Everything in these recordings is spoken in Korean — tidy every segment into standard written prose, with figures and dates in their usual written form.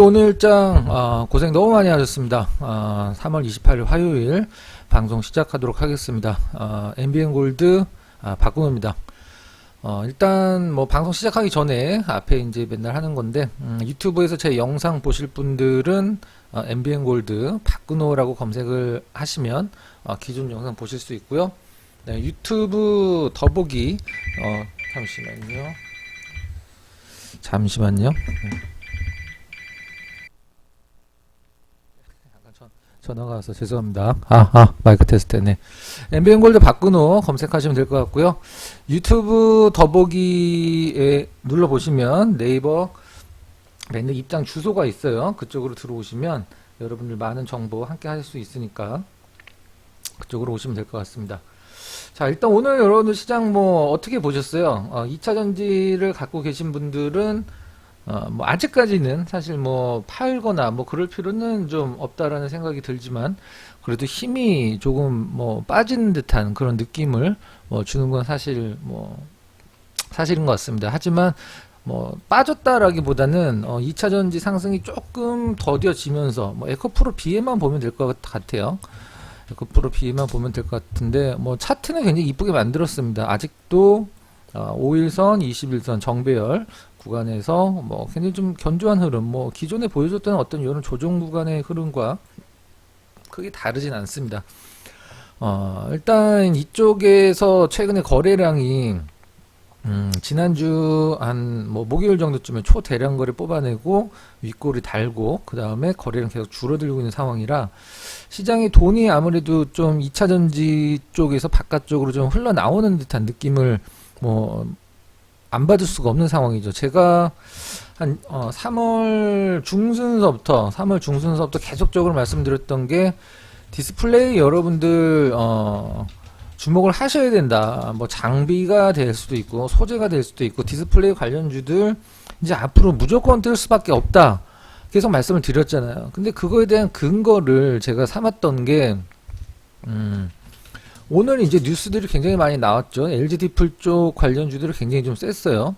오늘 일장 고생 너무 많이 하셨습니다. 3월 28일 화요일 방송 시작하도록 하겠습니다. MBN 골드 박근호입니다. 일단 뭐 방송 시작하기 전에 앞에 이제 맨날 하는 건데 유튜브에서 제 영상 보실 분들은 MBN 골드 박근호라고 검색을 하시면 기존 영상 보실 수 있고요. 네, 유튜브 더보기 잠시만요. 전화가 와서 죄송합니다. 마이크 테스트네. MBN 골드 박근호 검색하시면 될 것 같고요. 유튜브 더보기에 눌러보시면 네이버 맨날 입장 주소가 있어요. 그쪽으로 들어오시면 여러분들 많은 정보 함께 하실 수 있으니까 그쪽으로 오시면 될 것 같습니다. 자, 일단 오늘 여러분들 시장 뭐 어떻게 보셨어요? 2차 전지를 갖고 계신 분들은 뭐 아직까지는 사실 뭐 팔거나 뭐 그럴 필요는 좀 없다라는 생각이 들지만 그래도 힘이 조금 뭐 빠지는 듯한 그런 느낌을 주는 건 사실 뭐 사실인 것 같습니다. 하지만 뭐 빠졌다라기보다는 2차 전지 상승이 조금 더뎌지면서 뭐 에코프로 B에만 보면 될 것 같아요. 에코프로 B에만 보면 될 것 같은데 뭐 차트는 굉장히 이쁘게 만들었습니다. 아직도 5일선, 21선 정배열 구간에서 뭐 굉장히 좀 견조한 흐름, 뭐 기존에 보여줬던 어떤 이런 조정 구간의 흐름과 크게 다르진 않습니다. 일단 이쪽에서 최근에 거래량이 지난주 한 뭐 목요일 정도쯤에 초대량 거래 뽑아내고 윗골이 달고 그 다음에 거래량 계속 줄어들고 있는 상황이라 시장의 돈이 아무래도 좀 2차 전지 쪽에서 바깥쪽으로 좀 흘러나오는 듯한 느낌을 뭐 안 받을 수가 없는 상황이죠. 제가 한 3월 중순서부터 계속적으로 말씀드렸던 게 디스플레이 여러분들 주목을 하셔야 된다. 뭐 장비가 될 수도 있고 소재가 될 수도 있고 디스플레이 관련주들 이제 앞으로 무조건 뜰 수밖에 없다. 계속 말씀을 드렸잖아요. 근데 그거에 대한 근거를 제가 삼았던 게 오늘 이제 뉴스들이 굉장히 많이 나왔죠. LG 디플 쪽 관련주들이 굉장히 좀 셌어요.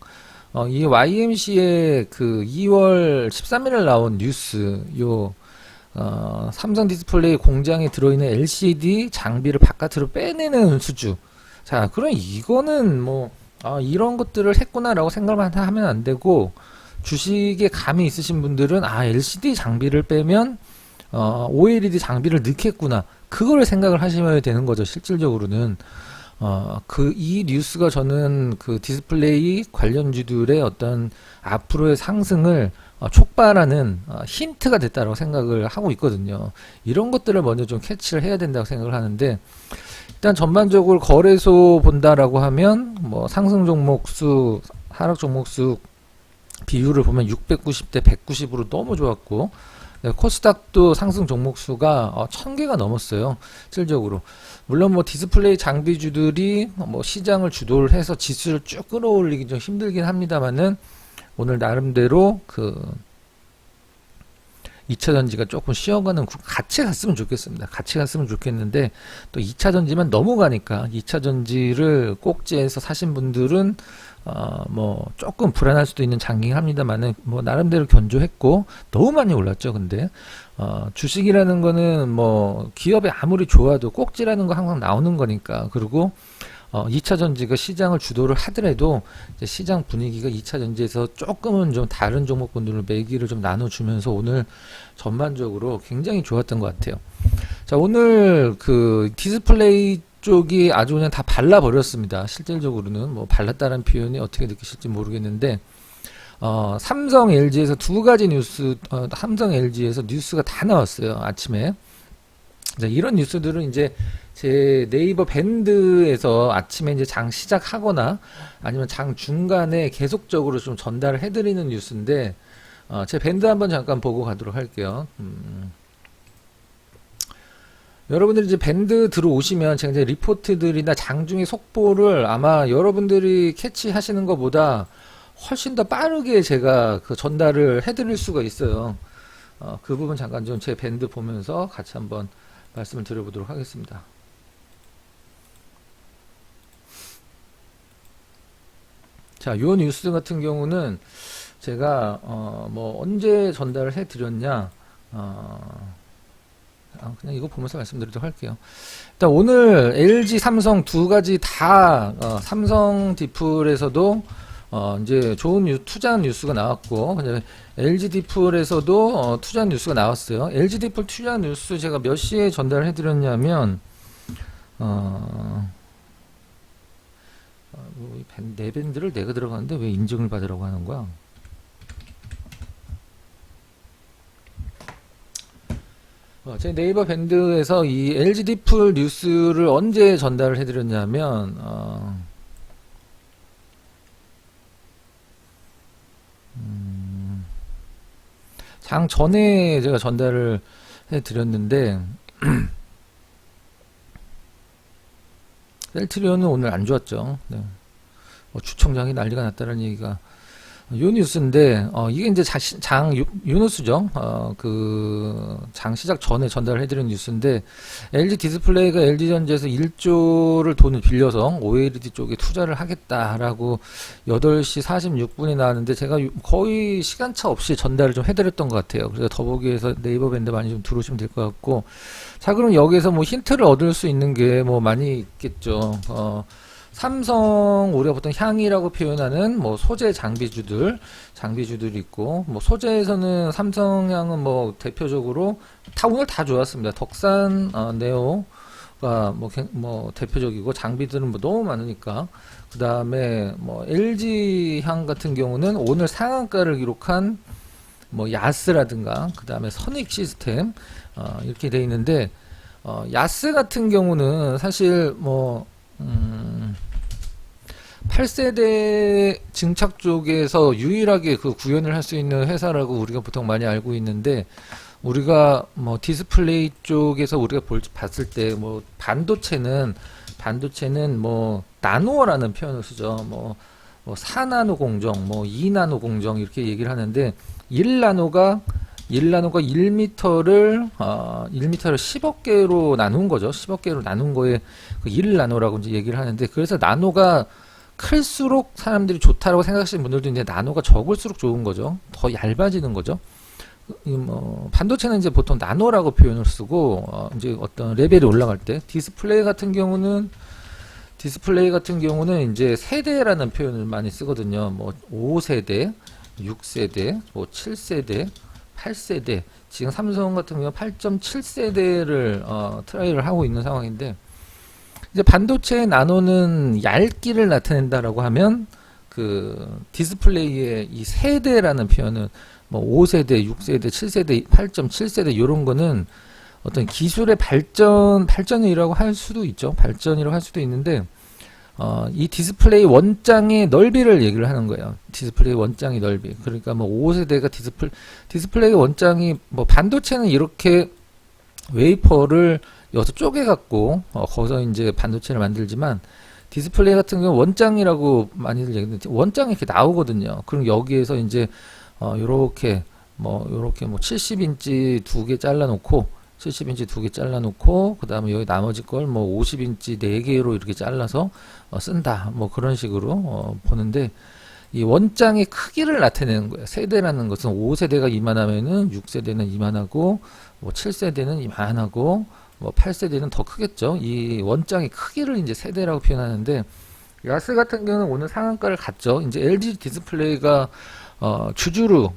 이 YMC의 그 2월 13일에 나온 뉴스, 삼성 디스플레이 공장에 들어있는 LCD 장비를 바깥으로 빼내는 수주. 자, 그럼 이거는 뭐, 이런 것들을 했구나라고 생각만 하면 안 되고, 주식에 감이 있으신 분들은, LCD 장비를 빼면, OLED 장비를 넣겠구나. 그걸 생각을 하시면 되는 거죠. 실질적으로는 이 뉴스가 저는 그 디스플레이 관련주들의 어떤 앞으로의 상승을 촉발하는 힌트가 됐다고 생각을 하고 있거든요. 이런 것들을 먼저 좀 캐치를 해야 된다고 생각을 하는데 일단 전반적으로 거래소 본다라고 하면 뭐 상승 종목수, 하락 종목수 비율을 보면 690대 190으로 너무 좋았고 코스닥도 상승 종목수가 1000개가 넘었어요. 실질적으로. 물론 뭐 디스플레이 장비주들이 뭐 시장을 주도를 해서 지수를 쭉 끌어올리기 좀 힘들긴 합니다만은 오늘 나름대로 그 2차 전지가 조금 쉬어가는 같이 갔으면 좋겠습니다. 같이 갔으면 좋겠는데 또 2차 전지만 넘어가니까 2차 전지를 꼭지에서 사신 분들은 뭐 조금 불안할 수도 있는 장긴 합니다만은 뭐 나름대로 견조했고 너무 많이 올랐죠. 근데 주식이라는 거는 뭐 기업이 아무리 좋아도 꼭지라는 거 항상 나오는 거니까. 그리고 2차 전지가 시장을 주도를 하더라도 이제 시장 분위기가 2차 전지에서 조금은 좀 다른 종목군들을 매기를 좀 나눠주면서 오늘 전반적으로 굉장히 좋았던 것 같아요. 자, 오늘 그 디스플레이 쪽이 아주 그냥 다 발라버렸습니다. 실질적으로는 뭐 발랐다는 표현이 어떻게 느끼실지 모르겠는데 삼성 LG에서 두 가지 뉴스, 삼성 LG에서 뉴스가 다 나왔어요. 아침에. 자, 이런 뉴스들은 이제 제 네이버 밴드에서 아침에 이제 장 시작하거나 아니면 장 중간에 계속적으로 좀 전달을 해드리는 뉴스인데 제 밴드 한번 잠깐 보고 가도록 할게요. 여러분들이 이제 밴드 들어오시면 제가 이제 리포트들이나 장중의 속보를 아마 여러분들이 캐치하시는 것보다 훨씬 더 빠르게 제가 그 전달을 해드릴 수가 있어요. 그 부분 잠깐 좀 제 밴드 보면서 같이 한번 말씀을 드려보도록 하겠습니다. 자, 요 뉴스 같은 경우는 제가 뭐 언제 전달을 해드렸냐, 그냥 이거 보면서 말씀드리도록 할게요. 일단 오늘 LG, 삼성 두 가지 다 삼성 디플에서도 이제 좋은 투자 뉴스가 나왔고, LG 디플에서도 투자 뉴스가 나왔어요. LG 디플 투자 뉴스 제가 몇 시에 전달을 해드렸냐면 내 밴드를 내가 들어가는데 왜 인증을 받으라고 하는 거야? 제 네이버 밴드에서 이 LG 디플 뉴스를 언제 전달을 해드렸냐면 장 전에 제가 전달을 해드렸는데 셀트리온은 오늘 안 좋았죠. 네. 주총장이 난리가 났다는 얘기가 요 뉴스인데 이게 이제 요 뉴스죠. 그 장 시작 전에 전달을 해드린 뉴스인데 LG 디스플레이가 LG전자에서 1조를 돈을 빌려서 OLED 쪽에 투자를 하겠다라고 8시 46분에 나왔는데 제가 거의 시간차 없이 전달을 좀 해드렸던 것 같아요. 그래서 더보기에서 네이버 밴드 많이 좀 들어오시면 될 것 같고, 자 그럼 여기에서 뭐 힌트를 얻을 수 있는 게 뭐 많이 있겠죠. 삼성 우리가 보통 향이라고 표현하는 뭐 소재 장비주들이 있고, 뭐 소재에서는 삼성향은 뭐 대표적으로 오늘 다 좋았습니다. 덕산, 네오가 뭐 대표적이고, 장비들은 뭐 너무 많으니까. 그 다음에 뭐 LG향 같은 경우는 오늘 상한가를 기록한 뭐 야스라든가, 그 다음에 선익 시스템 이렇게 돼 있는데, 야스 같은 경우는 사실 뭐 8세대 증착 쪽에서 유일하게 그 구현을 할 수 있는 회사라고 우리가 보통 많이 알고 있는데, 우리가 뭐 디스플레이 쪽에서 우리가 봤을 때 뭐 반도체는 뭐 나노라는 표현을 쓰죠. 뭐 4나노 공정, 뭐 2나노 공정 이렇게 얘기를 하는데, 1나노가 1m를 10억 개로 나눈 거죠. 10억 개로 나눈 거에 그 1나노라고 이제 얘기를 하는데, 그래서 나노가 클수록 사람들이 좋다라고 생각하시는 분들도 있는데, 나노가 적을수록 좋은 거죠. 더 얇아지는 거죠. 반도체는 이제 보통 나노라고 표현을 쓰고, 이제 어떤 레벨이 올라갈 때, 디스플레이 같은 경우는 이제 세대라는 표현을 많이 쓰거든요. 뭐 5세대, 6세대, 뭐 7세대, 8세대. 지금 삼성 같은 경우 8.7세대를 트라이를 하고 있는 상황인데, 이제 반도체 나노는 얇기를 나타낸다라고 하면 그 디스플레이의 이 세대라는 표현은 뭐 5세대, 6세대, 7세대, 8.7세대 이런 거는 어떤 기술의 발전이라고 할 수도 있죠. 발전이라고 할 수도 있는데, 이 디스플레이 원장의 넓이를 얘기를 하는 거예요. 디스플레이 원장의 넓이. 그러니까 뭐 5세대가 디스플레이 원장이, 뭐 반도체는 이렇게 웨이퍼를 여기서 쪼개갖고 거기서 이제 반도체를 만들지만, 디스플레이 같은 경우 원장이라고 많이들 얘기하는데 원장이 이렇게 나오거든요. 그럼 여기에서 이제 요렇게 뭐 70인치 두 개 잘라놓고, 그 다음에 여기 나머지 걸 뭐 50인치 4개로 이렇게 잘라서 쓴다. 뭐 그런 식으로 보는데, 이 원장의 크기를 나타내는 거예요. 세대라는 것은 5세대가 이만하면은 6세대는 이만하고, 뭐 7세대는 이만하고, 뭐 8세대는 더 크겠죠. 이 원장의 크기를 이제 세대라고 표현하는데, 야스 같은 경우는 오늘 상한가를 갔죠. 이제 LG 디스플레이가 주주로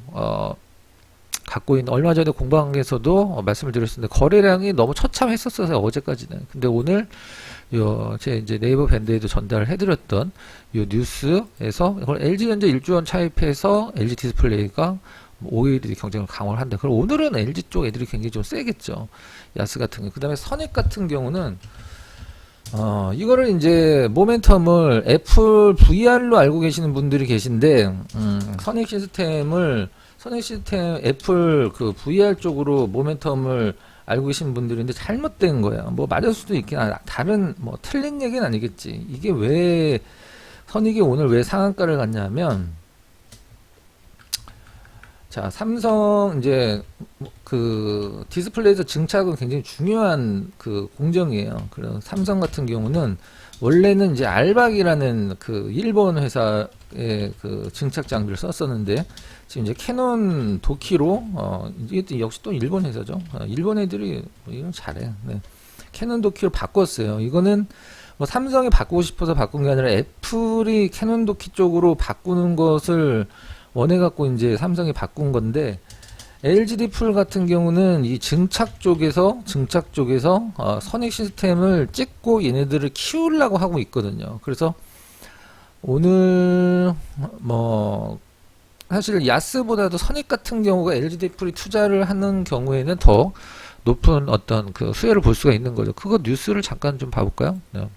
갖고 있는, 얼마 전에 공방에서도 말씀을 드렸었는데 거래량이 너무 처참했었어요, 어제까지는. 근데 오늘 제 이제 네이버 밴드에도 전달을 해드렸던 요 뉴스에서 LG전자 1조 원 차입해서 LG 디스플레이가 OLED 경쟁을 강화를 한다. 그럼 오늘은 LG 쪽 애들이 굉장히 좀 세겠죠. 야스 같은 거. 그 다음에 선익 같은 경우는 이거를 이제 모멘텀을 애플 VR로 알고 계시는 분들이 계신데, 선익 시스템 애플 그 VR 쪽으로 모멘텀을 알고 계신 분들인데 잘못된 거예요. 뭐 맞을 수도 있긴 다른 뭐 틀린 얘기는 아니겠지. 이게 왜 선익이 오늘 왜 상한가를 갔냐면, 자, 삼성 이제 그 디스플레이에서 증착은 굉장히 중요한 그 공정이에요. 그래서 삼성 같은 경우는 원래는 이제 알박이라는 그 일본 회사의 그 증착 장비를 썼었는데, 지금 이제 캐논 도키로 이게 역시 또 일본 회사죠. 일본 애들이 이건 잘해. 네. 캐논 도키로 바꿨어요. 이거는 뭐 삼성이 바꾸고 싶어서 바꾼 게 아니라 애플이 캐논 도키 쪽으로 바꾸는 것을 원해 갖고 이제 삼성이 바꾼 건데, LGD 풀 같은 경우는 이 증착 쪽에서 선익 시스템을 찍고 얘네들을 키우려고 하고 있거든요. 그래서 오늘 뭐 사실 야스보다도 선익 같은 경우가 LGD 풀이 투자를 하는 경우에는 더 높은 어떤 그 수혜를 볼 수가 있는 거죠. 그거 뉴스를 잠깐 좀 봐볼까요? 네.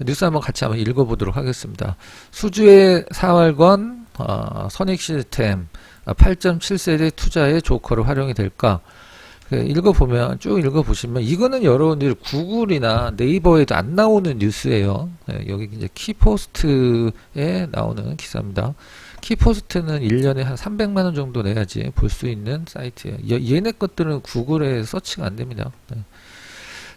뉴스 한번 같이 한번 읽어보도록 하겠습니다. 수주의 4월건 선익 시스템 8.7세대 투자의 조커로 활용이 될까? 읽어보면, 쭉 읽어보시면, 이거는 여러분들 구글이나 네이버에도 안 나오는 뉴스예요. 네, 여기 이제 키포스트에 나오는 기사입니다. 키포스트는 1년에 한 300만원 정도 내야지 볼 수 있는 사이트예요. 얘네 것들은 구글에 서치가 안 됩니다. 네.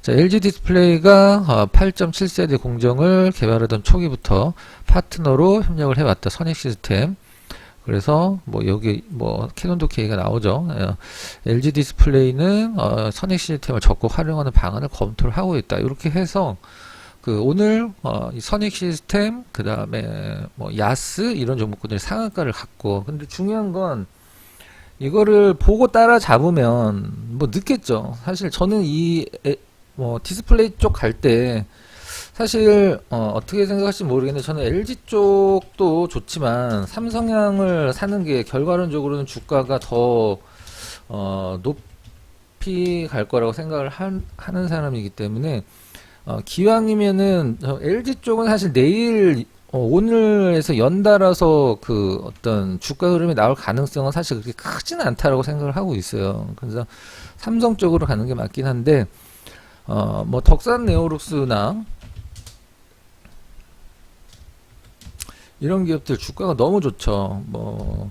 자, LG 디스플레이가 8.7세대 공정을 개발하던 초기부터 파트너로 협력을 해왔다. 선익 시스템. 그래서 뭐 여기 뭐 캐논 도키가 나오죠. LG 디스플레이는 선익 시스템을 적극 활용하는 방안을 검토를 하고 있다. 이렇게 해서 그 오늘 이 선익 시스템 그다음에 뭐 야스 이런 종목군들이 상한가를 갖고, 근데 중요한 건 이거를 보고 따라 잡으면 뭐 늦겠죠. 사실 저는 이 뭐 디스플레이 쪽 갈 때 사실 어떻게 생각할지 모르겠는데, 저는 LG 쪽도 좋지만 삼성향을 사는 게 결과론적으로는 주가가 더 높이 갈 거라고 생각을 하는 사람이기 때문에 기왕이면은 LG 쪽은 사실 내일 오늘에서 연달아서 그 어떤 주가 흐름이 나올 가능성은 사실 그렇게 크지는 않다라고 생각을 하고 있어요. 그래서 삼성 쪽으로 가는 게 맞긴 한데, 뭐 덕산 네오룩스나 이런 기업들 주가가 너무 좋죠. 뭐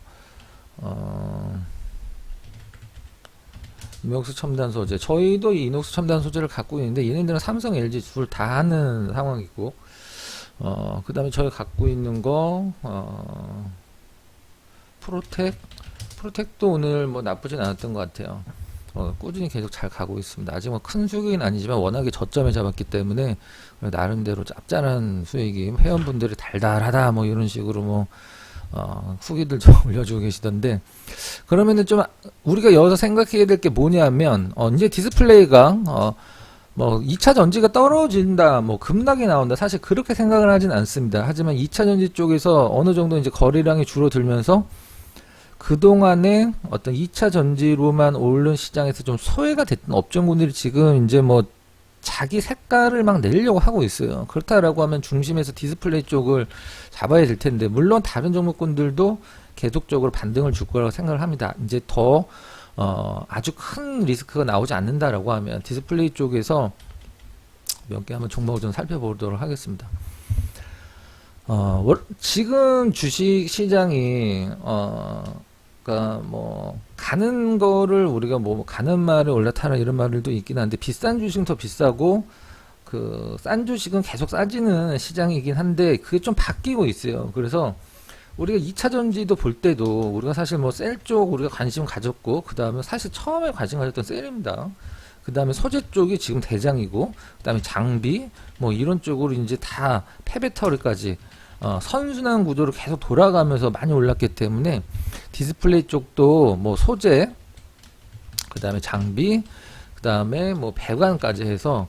이녹스 첨단 소재, 저희도 이 이녹스 첨단 소재를 갖고 있는데 얘네들은 삼성, LG 둘 다 하는 상황이고, 그 다음에 저희 갖고 있는 거 프로텍도 오늘 뭐 나쁘진 않았던 것 같아요. 꾸준히 계속 잘 가고 있습니다. 아직 뭐 큰 수익은 아니지만 워낙에 저점에 잡았기 때문에 나름대로 짭짤한 수익이, 회원분들이 달달하다 뭐 이런 식으로 뭐 후기들 좀 올려주고 계시던데, 그러면은 좀 우리가 여기서 생각해야 될 게 뭐냐면 이제 디스플레이가 뭐 2차 전지가 떨어진다, 뭐 급락이 나온다, 사실 그렇게 생각을 하진 않습니다. 하지만 2차 전지 쪽에서 어느 정도 이제 거래량이 줄어들면서 그동안에 어떤 2차 전지로만 오른 시장에서 좀 소외가 됐던 업종군들이 지금 이제 뭐 자기 색깔을 막 내려고 하고 있어요. 그렇다라고 하면 중심에서 디스플레이 쪽을 잡아야 될 텐데, 물론 다른 종목군들도 계속적으로 반등을 줄 거라고 생각을 합니다. 이제 더 아주 큰 리스크가 나오지 않는다라고 하면 디스플레이 쪽에서 몇 개 한번 종목을 좀 살펴보도록 하겠습니다. 지금 주식 시장이 그러니까 뭐 가는 거를 우리가 뭐 가는 말을 올라타라 이런 말들도 있긴 한데, 비싼 주식은 더 비싸고 그 싼 주식은 계속 싸지는 시장이긴 한데, 그게 좀 바뀌고 있어요. 그래서 우리가 2차 전지도 볼 때도 우리가 사실 뭐 셀 쪽 우리가 관심 가졌고, 그 다음에 사실 처음에 관심 가졌던 셀입니다. 그 다음에 소재 쪽이 지금 대장이고, 그 다음에 장비 뭐 이런 쪽으로 이제 다 폐배터리까지 선순환 구도로 계속 돌아가면서 많이 올랐기 때문에 디스플레이 쪽도 뭐 소재, 그 다음에 장비, 그 다음에 뭐 배관까지 해서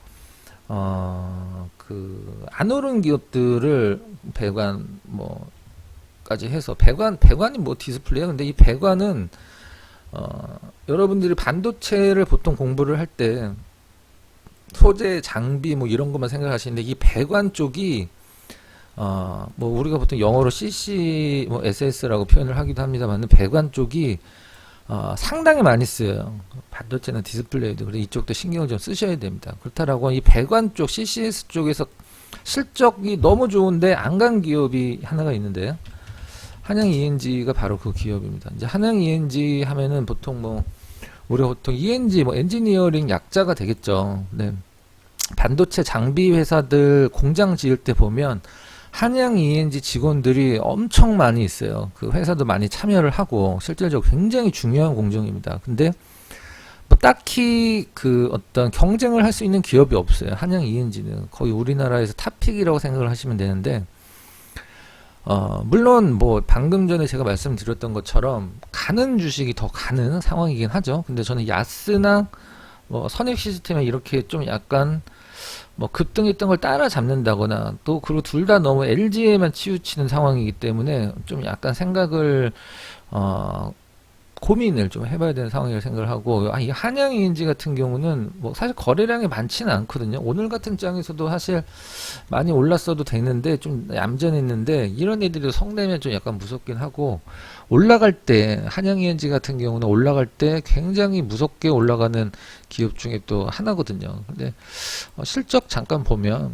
그 안 오른 기업들을 배관 뭐까지 해서, 배관이 뭐 디스플레이야. 근데 이 배관은 여러분들이 반도체를 보통 공부를 할 때 소재, 장비 뭐 이런 것만 생각하시는데, 이 배관 쪽이 뭐 우리가 보통 영어로 CC 뭐 SS라고 표현을 하기도 합니다만, 배관 쪽이 상당히 많이 쓰여요. 반도체나 디스플레이도. 그래서 이쪽도 신경을 좀 쓰셔야 됩니다. 그렇다라고 이 배관 쪽 CCS 쪽에서 실적이 너무 좋은데 안 간 기업이 하나가 있는데, 한양 ENG가 바로 그 기업입니다. 이제 한양 ENG 하면은 보통 뭐 우리가 보통 ENG 뭐 엔지니어링 약자가 되겠죠. 네. 반도체 장비 회사들 공장 지을 때 보면 한양 ENG 직원들이 엄청 많이 있어요. 그 회사도 많이 참여를 하고 실질적으로 굉장히 중요한 공정입니다. 근데 뭐 딱히 그 어떤 경쟁을 할 수 있는 기업이 없어요. 한양 ENG는 거의 우리나라에서 탑픽이라고 생각을 하시면 되는데, 물론 뭐 방금 전에 제가 말씀드렸던 것처럼 가는 주식이 더 가는 상황이긴 하죠. 근데 저는 야스나 뭐 선익 시스템에 이렇게 좀 약간 뭐 급등했던 걸 따라잡는다거나, 또 그리고 둘 다 너무 LG에만 치우치는 상황이기 때문에 좀 약간 생각을 고민을 좀 해봐야 되는 상황이라고 생각을 하고, 이 한양ENG 같은 경우는 뭐 사실 거래량이 많지는 않거든요. 오늘 같은 장에서도 사실 많이 올랐어도 되는데 좀 얌전했는데, 이런 애들이 성내면 좀 약간 무섭긴 하고, 올라갈 때 한양ENG 같은 경우는 올라갈 때 굉장히 무섭게 올라가는 기업 중에 또 하나거든요. 근데 실적 잠깐 보면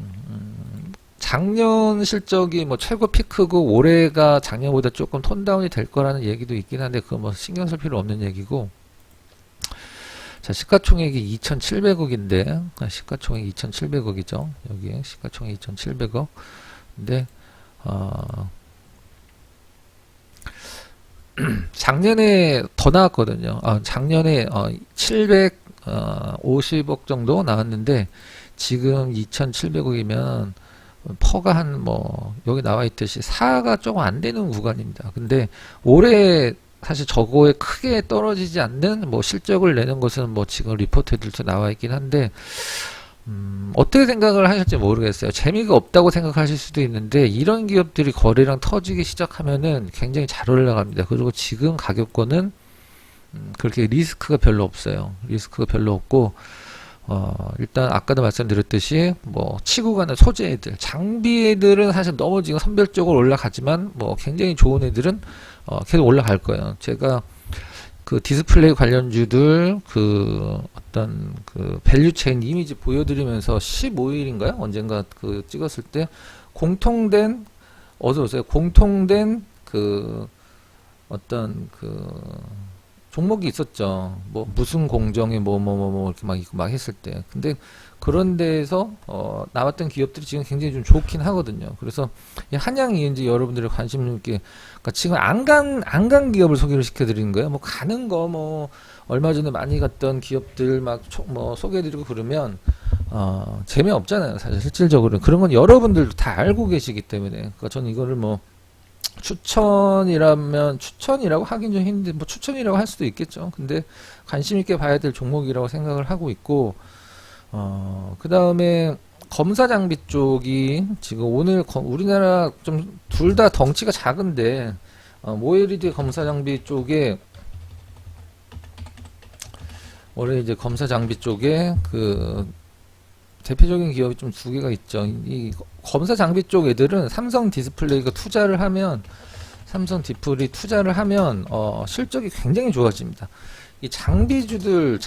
작년 실적이 뭐 최고 피크고 올해가 작년보다 조금 톤다운이 될 거라는 얘기도 있긴 한데, 그거 뭐 신경 쓸 필요 없는 얘기고. 자, 시가총액이 2,700억인데, 시가총액 2,700억이죠. 여기에 시가총액 2,700억. 근데 작년에 더 나왔거든요. 작년에 750억 정도 나왔는데, 지금 2,700억이면 퍼가 한 뭐 여기 나와 있듯이 4가 조금 안 되는 구간입니다. 근데 올해 사실 저거에 크게 떨어지지 않는 뭐 실적을 내는 것은 뭐 지금 리포트들도 나와 있긴 한데, 어떻게 생각을 하실지 모르겠어요. 재미가 없다고 생각하실 수도 있는데, 이런 기업들이 거래량 터지기 시작하면은 굉장히 잘 올라갑니다. 그리고 지금 가격권은 그렇게 리스크가 별로 없어요. 리스크가 별로 없고, 일단 아까도 말씀드렸듯이 뭐 치고 가는 소재 애들, 장비 애들은 사실 너무 지금 선별적으로 올라가지만 뭐 굉장히 좋은 애들은 계속 올라갈 거예요. 제가 그 디스플레이 관련주들 그 어떤 그 밸류체인 이미지 보여드리면서 15일인가요? 언젠가 그 찍었을 때 공통된, 어서 오세요. 공통된 그 어떤 그 종목이 있었죠. 뭐 무슨 공정에 뭐 이렇게 막 있고 막 했을 때. 근데 그런 데에서 나왔던 기업들이 지금 굉장히 좀 좋긴 하거든요. 그래서 이 한양ENG 여러분들의 관심 있게, 그러니까 지금 안 간 기업을 소개를 시켜드리는 거예요. 뭐 가는 거 뭐 얼마 전에 많이 갔던 기업들 막 뭐 소개해드리고 그러면 재미없잖아요. 사실 실질적으로는 그런 건 여러분들도 다 알고 계시기 때문에. 그러니까 저는 이거를 뭐 추천이라고 하긴 좀 힘든데, 뭐 추천이라고 할 수도 있겠죠. 근데 관심 있게 봐야 될 종목이라고 생각을 하고 있고, 그 다음에 검사 장비 쪽이 지금 오늘 우리나라 좀 둘 다 덩치가 작은데, 모에리드 검사 장비 쪽에 올해 이제 검사 장비 쪽에 그 대표적인 기업이 좀 두 개가 있죠. 이 검사 장비 쪽 애들은 삼성 디스플레이가 투자를 하면, 실적이 굉장히 좋아집니다. 이 장비주들의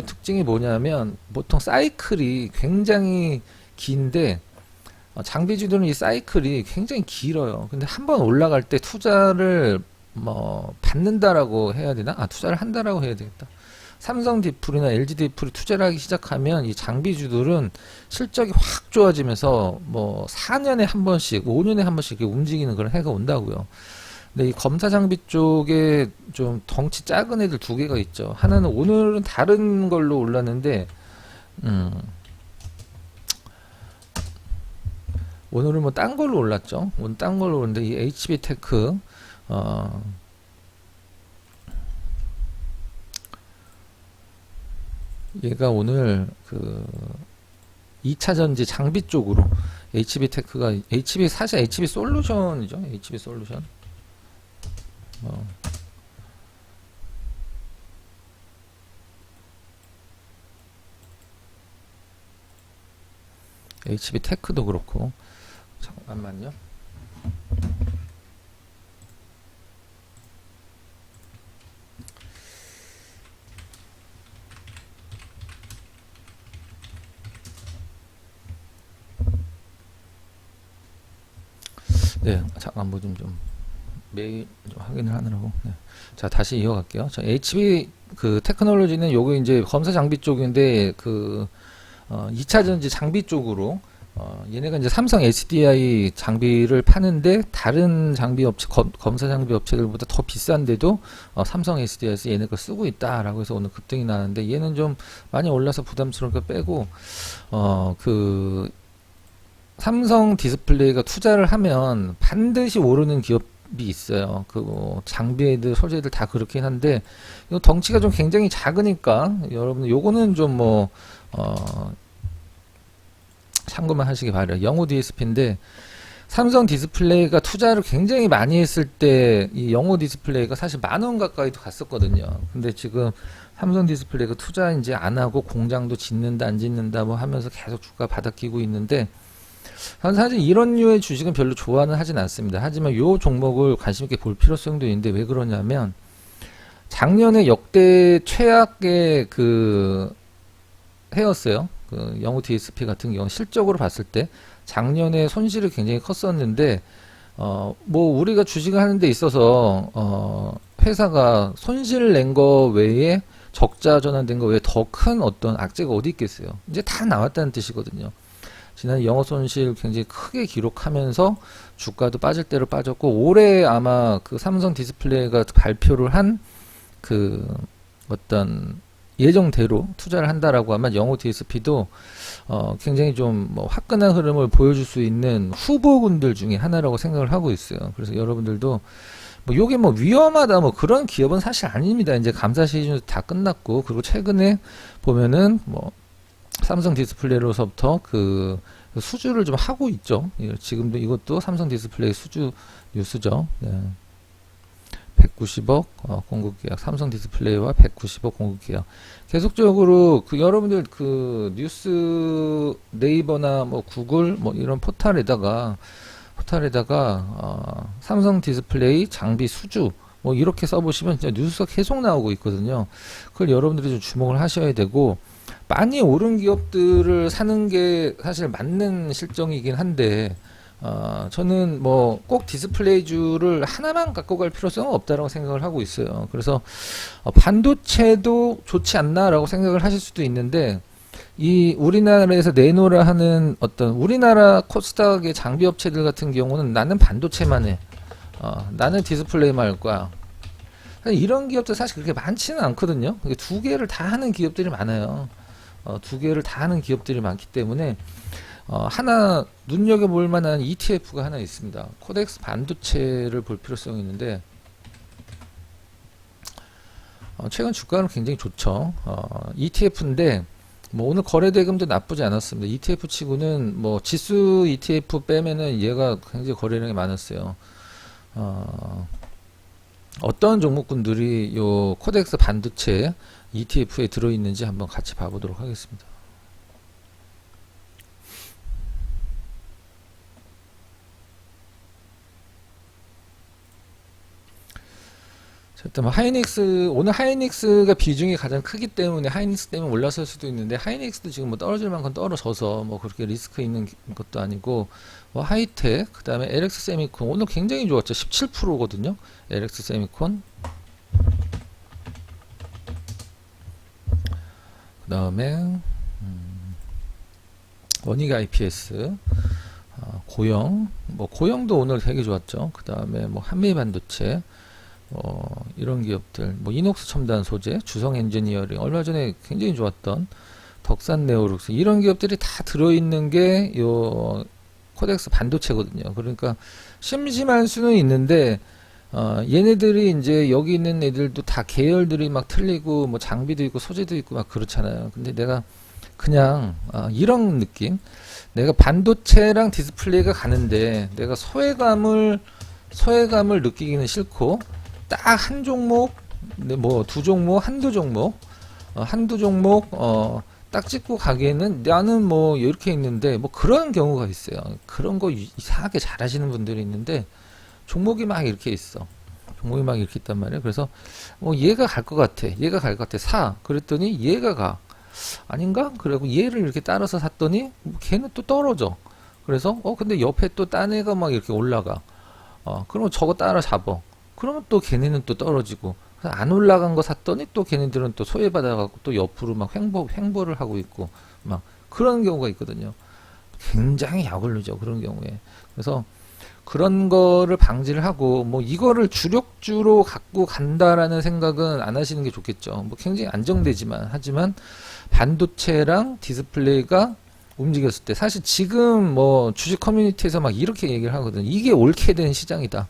특징이 뭐냐면, 보통 사이클이 굉장히 긴데, 장비주들은 이 사이클이 굉장히 길어요. 근데 한번 올라갈 때 투자를 뭐 받는다라고 해야 되나? 투자를 한다라고 해야 되겠다. 삼성 디플이나 LG 디플이 투자를 하기 시작하면 이 장비주들은 실적이 확 좋아지면서 뭐 4년에 한 번씩, 5년에 한 번씩 이렇게 움직이는 그런 해가 온다고요. 근데 이 검사 장비 쪽에 좀 덩치 작은 애들 두 개가 있죠. 하나는 오늘은 다른 걸로 올랐는데, 오늘은 뭐 딴 걸로 올랐죠. 오늘 딴 걸로 올랐는데, 이 HB테크, 얘가 오늘 그 2차전지 장비 쪽으로 HB테크가, 사실 HB솔루션이죠. HB솔루션. HB테크도 그렇고. 잠깐만요. 네, 잠깐 뭐 좀 매일 좀 확인을 하느라고. 네. 자, 다시 이어갈게요. 자, HB 그 테크놀로지는 요거 이제 검사 장비 쪽인데, 그 2차 전지 장비 쪽으로 얘네가 이제 삼성 SDI 장비를 파는데 다른 장비 업체, 검사 장비 업체들보다 더 비싼데도 삼성 SDI에서 얘네 거 쓰고 있다라고 해서 오늘 급등이 나는데 얘는 좀 많이 올라서 부담스럽게 빼고 그 삼성 디스플레이가 투자를 하면 반드시 오르는 기업이 있어요. 그 장비들, 소재들 다 그렇긴 한데 이 덩치가 좀 굉장히 작으니까 여러분 요거는 좀 참고만 하시기 바래요. 영호 DSP인데 삼성 디스플레이가 투자를 굉장히 많이 했을 때 이 영호 디스플레이가 사실 10,000원 가까이도 갔었거든요. 근데 지금 삼성 디스플레이가 투자 이제 안 하고 공장도 짓는다 안 짓는다 뭐 하면서 계속 주가 바닥기고 있는데 사실 이런 류의 주식은 별로 좋아는 하진 않습니다. 하지만 요 종목을 관심 있게 볼 필요성도 있는데 왜 그러냐면 작년에 역대 최악의 그 해였어요. 그 영호 DSP 같은 경우 실적으로 봤을 때 작년에 손실이 굉장히 컸었는데 뭐 우리가 주식을 하는 데 있어서 회사가 손실 낸 거 외에 적자 전환된 거 외에 더 큰 어떤 악재가 어디 있겠어요. 이제 다 나왔다는 뜻이거든요. 지난 영업 손실 굉장히 크게 기록하면서 주가도 빠질 대로 빠졌고 올해 아마 그 삼성 디스플레이가 발표를 한 그 어떤 예정대로 투자를 한다라고 하면 영호 DSP도 굉장히 좀 뭐 화끈한 흐름을 보여줄 수 있는 후보군들 중에 하나라고 생각을 하고 있어요. 그래서 여러분들도 뭐 요게 뭐 위험하다 뭐 그런 기업은 사실 아닙니다. 이제 감사 시즌도 다 끝났고 그리고 최근에 보면은 뭐 삼성 디스플레이로서부터 그 수주를 좀 하고 있죠. 지금도 이것도 삼성 디스플레이 수주 뉴스죠. 네. 190억 공급 계약, 삼성 디스플레이와 190억 공급 계약. 계속적으로 그 여러분들 그 뉴스 네이버나 뭐 구글 뭐 이런 포탈에다가 삼성 디스플레이 장비 수주 뭐 이렇게 써보시면 진짜 뉴스가 계속 나오고 있거든요. 그걸 여러분들이 좀 주목을 하셔야 되고 많이 오른 기업들을 사는 게 사실 맞는 실정이긴 한데 저는 뭐 꼭 디스플레이주를 하나만 갖고 갈 필요성은 없다라고 생각을 하고 있어요. 그래서 반도체도 좋지 않나라고 생각을 하실 수도 있는데 이 우리나라에서 내놓으라 하는 어떤 우리나라 코스닥의 장비 업체들 같은 경우는 나는 반도체만 해. 나는 디스플레이 말 거야. 이런 기업들 사실 그렇게 많지는 않거든요. 두 개를 다 하는 기업들이 많아요. 두 개를 다 하는 기업들이 많기 때문에 하나 눈여겨볼 만한 ETF가 하나 있습니다. 코덱스 반도체를 볼 필요성이 있는데 최근 주가는 굉장히 좋죠. ETF인데 뭐 오늘 거래 대금도 나쁘지 않았습니다. ETF 치고는 뭐 지수 ETF 빼면은 얘가 굉장히 거래량이 많았어요. 어떤 종목군들이 요 코덱스 반도체 ETF에 들어있는지 한번 같이 봐보도록 하겠습니다. 일단 뭐 하이닉스 오늘 하이닉스가 비중이 가장 크기 때문에 하이닉스 때문에 올라설 수도 있는데 하이닉스도 지금 뭐 떨어질 만큼 떨어져서 뭐 그렇게 리스크 있는 것도 아니고 뭐 하이텍 그 다음에 LX 세미콘 오늘 굉장히 좋았죠. 17%거든요. LX 세미콘 그 다음에 원익 IPS 고영 뭐 고영도 오늘 되게 좋았죠. 그 다음에 뭐 한미 반도체 이런 기업들, 뭐 이녹스 첨단 소재, 주성 엔지니어링, 얼마 전에 굉장히 좋았던 덕산 네오룩스 이런 기업들이 다 들어있는 게 요 코덱스 반도체거든요. 그러니까 심심할 수는 있는데 얘네들이 이제 여기 있는 애들도 다 계열들이 막 틀리고 뭐 장비도 있고 소재도 있고 막 그렇잖아요. 근데 내가 그냥 이런 느낌, 내가 반도체랑 디스플레이가 가는데 내가 소외감을 느끼기는 싫고 딱 한 종목, 뭐 두 종목, 한두 종목 딱 찍고 가기에는 나는 뭐 이렇게 있는데 뭐 그런 경우가 있어요. 그런 거 이상하게 잘하시는 분들이 있는데 종목이 막 이렇게 있어. 종목이 막 이렇게 있단 말이에요. 그래서 얘가 갈 것 같아. 얘가 갈 것 같아. 사. 그랬더니 얘가 가. 아닌가? 그리고 얘를 이렇게 따라서 샀더니 걔는 또 떨어져. 그래서 근데 옆에 또 딴 애가 막 이렇게 올라가. 그러면 저거 따라 잡어. 그러면 또 걔네는 또 떨어지고. 안 올라간 거 샀더니 또 걔네들은 또 소외받아갖고 또 옆으로 막 횡보를 하고 있고 막 그런 경우가 있거든요. 굉장히 약올르죠. 그런 경우에. 그래서 그런 거를 방지를 하고 뭐 이거를 주력주로 갖고 간다라는 생각은 안 하시는 게 좋겠죠. 뭐 굉장히 안정되지만 하지만 반도체랑 디스플레이가 움직였을 때 사실 지금 뭐 주식 커뮤니티에서 막 이렇게 얘기를 하거든. 이게 옳게 된 시장이다.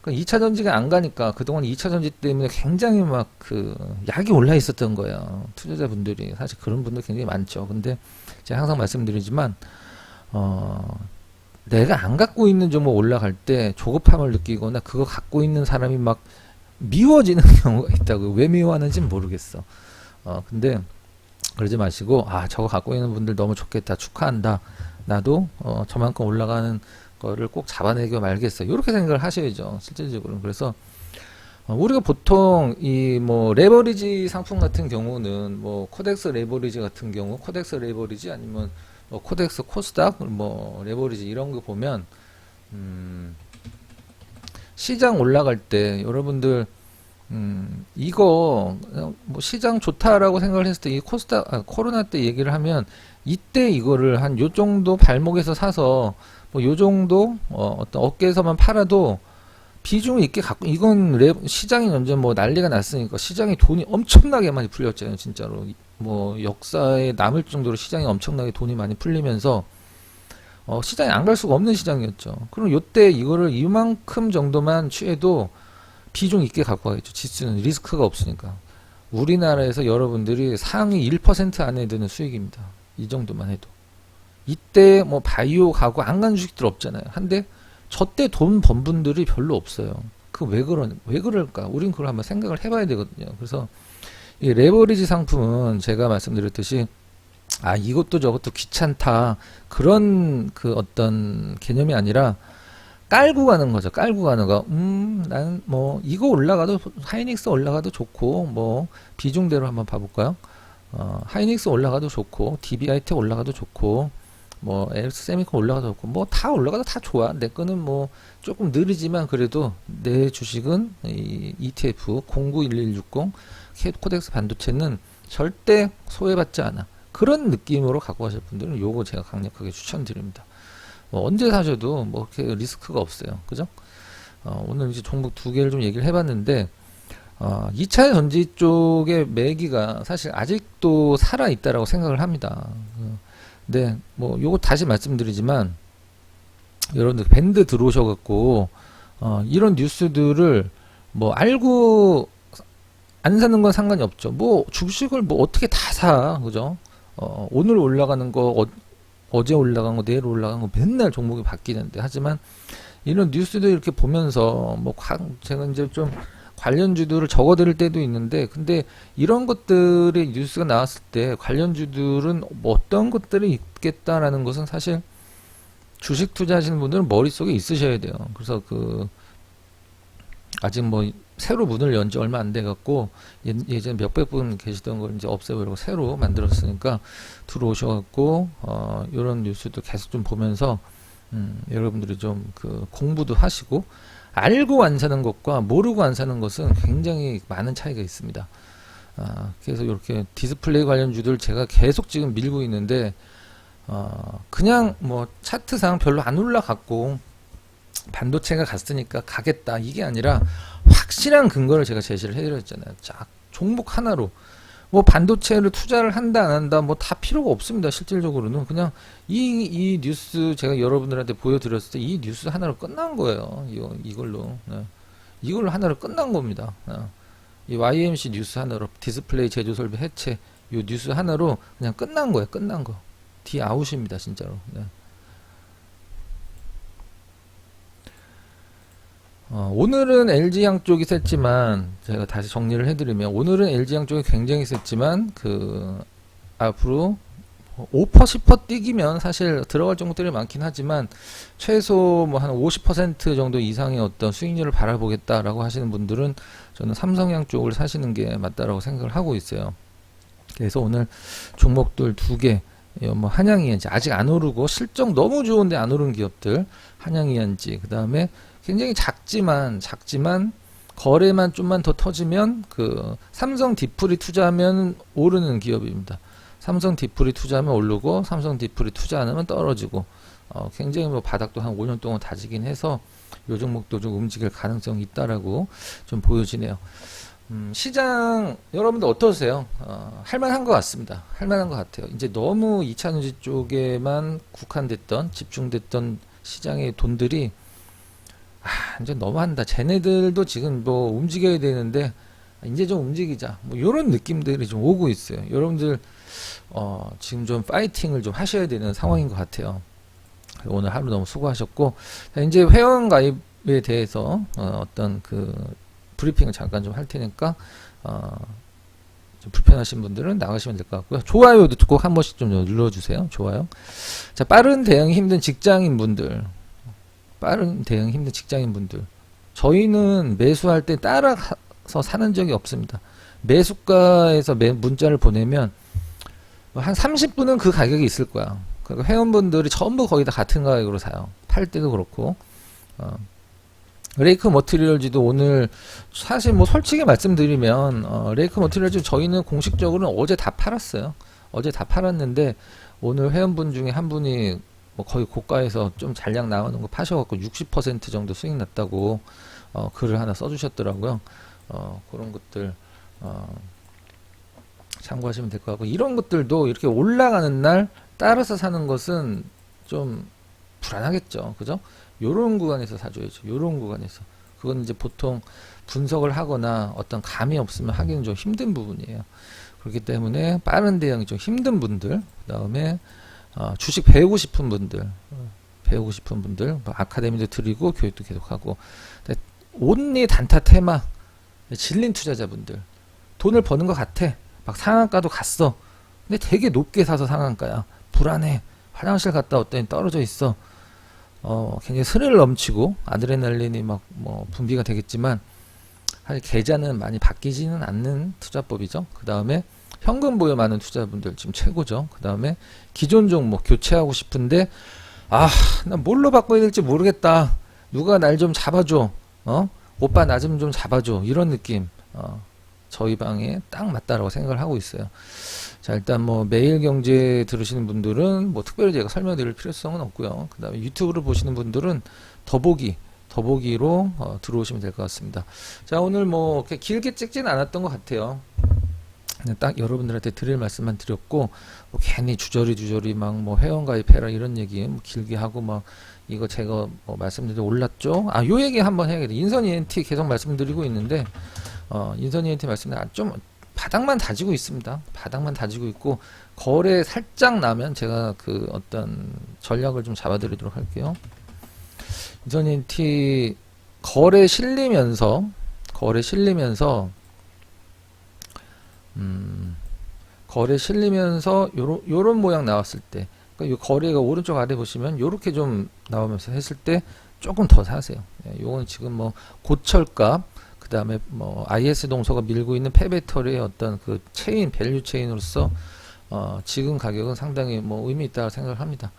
그러니까 2차 전지가 안 가니까 그동안 2차 전지 때문에 굉장히 막 그 약이 올라 있었던 거예요. 투자자분들이 사실 그런 분들 굉장히 많죠. 근데 제가 항상 말씀드리지만 내가 안 갖고 있는 종목 올라갈 때 조급함을 느끼거나 그거 갖고 있는 사람이 막 미워지는 경우가 있다고. 왜 미워하는지는 모르겠어. 근데 그러지 마시고 저거 갖고 있는 분들 너무 좋겠다, 축하한다, 나도 저만큼 올라가는 거를 꼭 잡아내겨 말겠어, 이렇게 생각을 하셔야죠 실질적으로. 그래서 우리가 보통 이 뭐 레버리지 상품 같은 경우는 뭐 코덱스 레버리지 같은 경우, 코덱스 레버리지 아니면 뭐 코덱스 코스닥 뭐 레버리지 이런 거 보면 시장 올라갈 때 여러분들 이거 뭐 시장 좋다라고 생각을 했을 때 이 코스닥 코로나 때 얘기를 하면 이때 이거를 한 요 정도 발목에서 사서 뭐 요 정도 어떤 어깨에서만 팔아도 비중을 있게 갖고, 이건 시장이 완전 뭐 난리가 났으니까 시장에 돈이 엄청나게 많이 풀렸잖아요 진짜로. 뭐 역사에 남을 정도로 시장에 엄청나게 돈이 많이 풀리면서 시장에 안 갈 수가 없는 시장이었죠. 그럼 요때 이거를 이만큼 정도만 취해도 비중 있게 갖고 가겠죠. 지수는 리스크가 없으니까. 우리나라에서 여러분들이 상위 1% 안에 드는 수익입니다. 이 정도만 해도. 이때 뭐 바이오 가고 안 간 주식들 없잖아요. 한데 저때 돈 번 분들이 별로 없어요. 왜 그럴까? 우린 그걸 한번 생각을 해봐야 되거든요. 그래서 이 레버리지 상품은 제가 말씀드렸듯이 이것도 저것도 귀찮다, 그런 그 어떤 개념이 아니라 깔고 가는 거죠. 깔고 가는 거. 나는 뭐 이거 올라가도, 하이닉스 올라가도 좋고, 뭐 비중대로 한번 봐볼까요? 하이닉스 올라가도 좋고, DBIT 올라가도 좋고, 뭐 LS 세미콘 올라가도 좋고, 뭐 다 올라가도 다 좋아. 내 거는 뭐 조금 느리지만 그래도 내 주식은 이 ETF 091160 코덱스 반도체는 절대 소외받지 않아. 그런 느낌으로 갖고 가실 분들은 요거 제가 강력하게 추천드립니다. 언제 사셔도 뭐 그렇게 리스크가 없어요. 그죠? 오늘 이제 종목 두 개를 좀 얘기를 해봤는데, 2차 전지 쪽의 매기가 사실 아직도 살아있다라고 생각을 합니다. 근데 뭐 요거 다시 말씀드리지만, 여러분들 밴드 들어오셔갖고 이런 뉴스들을 뭐 알고 안 사는 건 상관이 없죠. 뭐 주식을 뭐 어떻게 다 사, 그죠? 오늘 올라가는 거, 어제 올라간 거, 내일 올라간 거 맨날 종목이 바뀌는데, 하지만 이런 뉴스도 이렇게 보면서 뭐 제가 이제 좀 관련주들을 적어드릴 때도 있는데, 근데 이런 것들의 뉴스가 나왔을 때 관련주들은 뭐 어떤 것들이 있겠다라는 것은 사실 주식 투자하시는 분들은 머릿속에 있으셔야 돼요. 그래서 아직 뭐 새로 문을 연 지 얼마 안 돼 갖고 예전에 몇백 분 계시던 걸 이제 없애버리고 새로 만들었으니까 들어오셔 갖고 이런 뉴스도 계속 좀 보면서 여러분들이 좀 공부도 하시고, 알고 안 사는 것과 모르고 안 사는 것은 굉장히 많은 차이가 있습니다. 그래서 이렇게 디스플레이 관련주들 제가 계속 지금 밀고 있는데, 그냥 뭐 차트상 별로 안 올라갔고 반도체가 갔으니까 가겠다, 이게 아니라 확실한 근거를 제가 제시를 해드렸잖아요. 자, 종목 하나로 뭐 반도체를 투자를 한다 안 한다 뭐 다 필요가 없습니다. 실질적으로는 그냥 이 뉴스 제가 여러분들한테 보여드렸을 때 이 뉴스 하나로 끝난 거예요. 이걸로 이걸로 하나로 끝난 겁니다. 이 YMC 뉴스 하나로, 디스플레이 제조 설비 해체, 이 뉴스 하나로 그냥 끝난 거예요. 끝난 거. 디 아웃입니다, 진짜로. 오늘은 LG향 쪽이 셌지만, 제가 다시 정리를 해드리면, 오늘은 LG향 쪽이 굉장히 셌지만, 앞으로 5%, 10% 뛰기면 사실 들어갈 종목들이 많긴 하지만, 최소 뭐 한 50% 정도 이상의 어떤 수익률을 바라보겠다라고 하시는 분들은 저는 삼성향 쪽을 사시는 게 맞다라고 생각을 하고 있어요. 그래서 오늘 종목들 두 개, 뭐 한양이엔지 아직 안 오르고 실적 너무 좋은데 안 오른 기업들, 한양이엔지, 그 다음에 굉장히 작지만 거래만 좀만 더 터지면 삼성 디플이 투자하면 오르는 기업입니다. 삼성 디프리 투자하면 오르고 삼성 디프리 투자 안 하면 떨어지고 굉장히 뭐 바닥도 한 5년 동안 다지긴 해서 요 종목도 좀 움직일 가능성이 있다라고 좀 보여지네요. 시장 여러분들 어떠세요? 할만한 것 같습니다. 할만한 것 같아요. 이제 너무 2차전지 쪽에만 국한됐던 집중됐던 시장의 돈들이 이제 너무한다. 쟤네들도 지금 뭐 움직여야 되는데 이제 좀 움직이자. 뭐 이런 느낌들이 좀 오고 있어요. 여러분들 지금 좀 파이팅을 좀 하셔야 되는 상황인 것 같아요. 오늘 하루 너무 수고하셨고 이제 회원 가입에 대해서 어떤 그 브리핑을 잠깐 좀 할 테니까 좀 불편하신 분들은 나가시면 될 것 같고요. 좋아요도 꼭 한 번씩 좀 눌러주세요. 좋아요. 자, 빠른 대응 힘든 직장인 분들, 저희는 매수할 때 따라서 사는 적이 없습니다. 매수가에서 문자를 보내면 한 30분은 그 가격이 있을 거야. 그러니까 회원분들이 전부 거의 다 같은 가격으로 사요. 팔 때도 그렇고. 레이크 머티리얼즈도 오늘 사실 뭐 솔직히 말씀드리면 레이크 머티리얼즈 저희는 공식적으로는 어제 다 팔았어요. 어제 다 팔았는데 오늘 회원분 중에 한 분이 뭐 거의 고가에서 좀 잔량 나오는 거 파셔갖고 60% 정도 수익 났다고 글을 하나 써주셨더라고요. 그런 것들 참고하시면 될 것 같고, 이런 것들도 이렇게 올라가는 날 따라서 사는 것은 좀 불안하겠죠. 그죠? 요런 구간에서 사줘야죠. 요런 구간에서. 그건 이제 보통 분석을 하거나 어떤 감이 없으면 하기는 좀 힘든 부분이에요. 그렇기 때문에 빠른 대응이 좀 힘든 분들, 그 다음에 주식 배우고 싶은 분들, 뭐 아카데미도 드리고 교육도 계속하고, 온리 단타 테마 질린 투자자분들, 돈을 버는 것 같아. 막 상한가도 갔어. 근데 되게 높게 사서 상한가야. 불안해. 화장실 갔다 왔더니 떨어져 있어. 굉장히 스릴 넘치고 아드레날린이 막 뭐 분비가 되겠지만 사실 계좌는 많이 바뀌지는 않는 투자법이죠. 그 다음에 현금 보유 많은 투자분들 지금 최고죠. 그 다음에 기존 종목 교체하고 싶은데 나 뭘로 바꿔야 될지 모르겠다. 누가 날 좀 잡아줘. 오빠 나 좀 잡아줘. 이런 느낌. 저희 방에 딱 맞다라고 생각을 하고 있어요. 자, 일단 뭐 매일경제 들으시는 분들은 뭐 특별히 제가 설명드릴 필요성은 없고요. 그 다음에 유튜브를 보시는 분들은 더보기로 들어오시면 될 것 같습니다. 자, 오늘 뭐 이렇게 길게 찍지는 않았던 것 같아요. 그냥 딱 여러분들한테 드릴 말씀만 드렸고, 뭐 괜히 주저리 막 뭐 회원가입해라 이런 얘기 뭐 길게 하고 막 이거 제가 뭐 말씀드린 올랐죠? 요 얘기 한번 해야겠다. 인선 ENT 계속 말씀드리고 있는데 인선 ENT 말씀드린 좀 바닥만 다지고 있습니다. 바닥만 다지고 있고 거래 살짝 나면 제가 그 어떤 전략을 좀 잡아드리도록 할게요. 인선 ENT 거래 실리면서 요런 모양 나왔을 때, 그러니까 이 거래가 오른쪽 아래 보시면 요렇게 좀 나오면서 했을 때 조금 더 사세요. 요건 지금 뭐 고철값, 그 다음에 뭐 IS 동서가 밀고 있는 폐배터리의 어떤 그 체인, 밸류 체인으로서 지금 가격은 상당히 뭐 의미 있다고 생각을 합니다.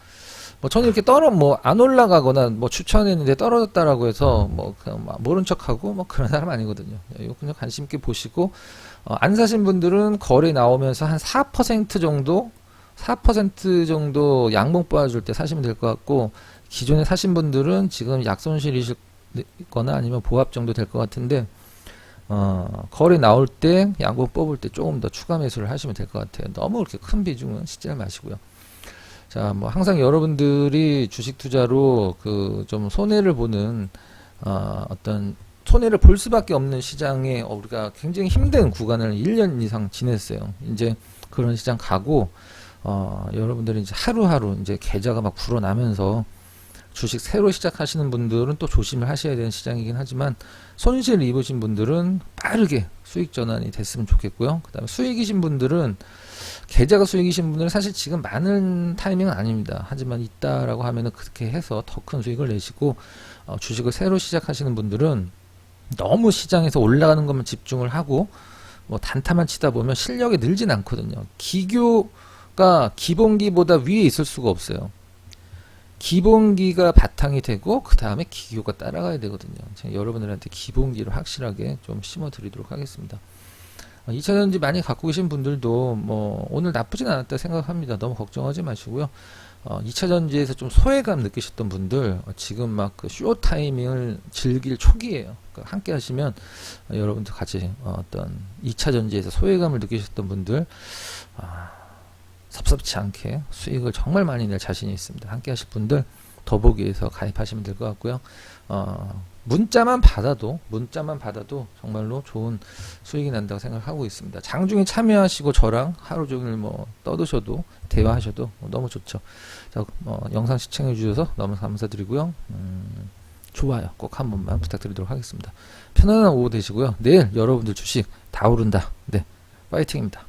뭐 저는 이렇게 안 올라가거나 뭐 추천했는데 떨어졌다라고 해서 뭐 그냥 막 모른 척하고 뭐 그런 사람 아니거든요. 이거 그냥 관심 있게 보시고, 안 사신 분들은 거래 나오면서 한 4% 정도 양봉 뽑아줄 때 사시면 될 것 같고, 기존에 사신 분들은 지금 약손실이거나 아니면 보합 정도 될 것 같은데, 거래 나올 때 양봉 뽑을 때 조금 더 추가 매수를 하시면 될 것 같아요. 너무 그렇게 큰 비중은 씻지 마시고요. 자, 뭐 항상 여러분들이 주식 투자로 그 좀 손해를 보는 어떤 손해를 볼 수밖에 없는 시장에 우리가 굉장히 힘든 구간을 1년 이상 지냈어요. 이제 그런 시장 가고 여러분들이 이제 하루하루 이제 계좌가 막 불어나면서 주식 새로 시작하시는 분들은 또 조심을 하셔야 되는 시장이긴 하지만, 손실 입으신 분들은 빠르게 수익 전환이 됐으면 좋겠고요. 그 다음에 수익이신 분들은, 계좌가 수익이신 분들은 사실 지금 많은 타이밍은 아닙니다. 하지만 있다라고 하면은 그렇게 해서 더 큰 수익을 내시고, 주식을 새로 시작하시는 분들은 너무 시장에서 올라가는 것만 집중을 하고 뭐 단타만 치다 보면 실력이 늘진 않거든요. 기교가 기본기보다 위에 있을 수가 없어요. 기본기가 바탕이 되고 그 다음에 기교가 따라가야 되거든요. 제가 여러분들한테 기본기를 확실하게 좀 심어 드리도록 하겠습니다. 2차전지 많이 갖고 계신 분들도 뭐 오늘 나쁘진 않았다 생각합니다. 너무 걱정하지 마시고요. 2차전지에서 좀 소외감 느끼셨던 분들 지금 막 그 쇼 타이밍을 즐길 초기예요. 그러니까 함께 하시면 여러분들 같이 어떤 2차전지에서 소외감을 느끼셨던 분들 섭섭치 않게 수익을 정말 많이 낼 자신이 있습니다. 함께 하실 분들 더보기에서 가입하시면 될 것 같고요. 문자만 받아도 정말로 좋은 수익이 난다고 생각하고 있습니다. 장중에 참여하시고 저랑 하루 종일 뭐 떠드셔도 대화하셔도 너무 좋죠. 자, 영상 시청해 주셔서 너무 감사드리고요. 좋아요 꼭 한 번만 부탁드리도록 하겠습니다. 편안한 오후 되시고요. 내일 여러분들 주식 다 오른다. 네, 파이팅입니다.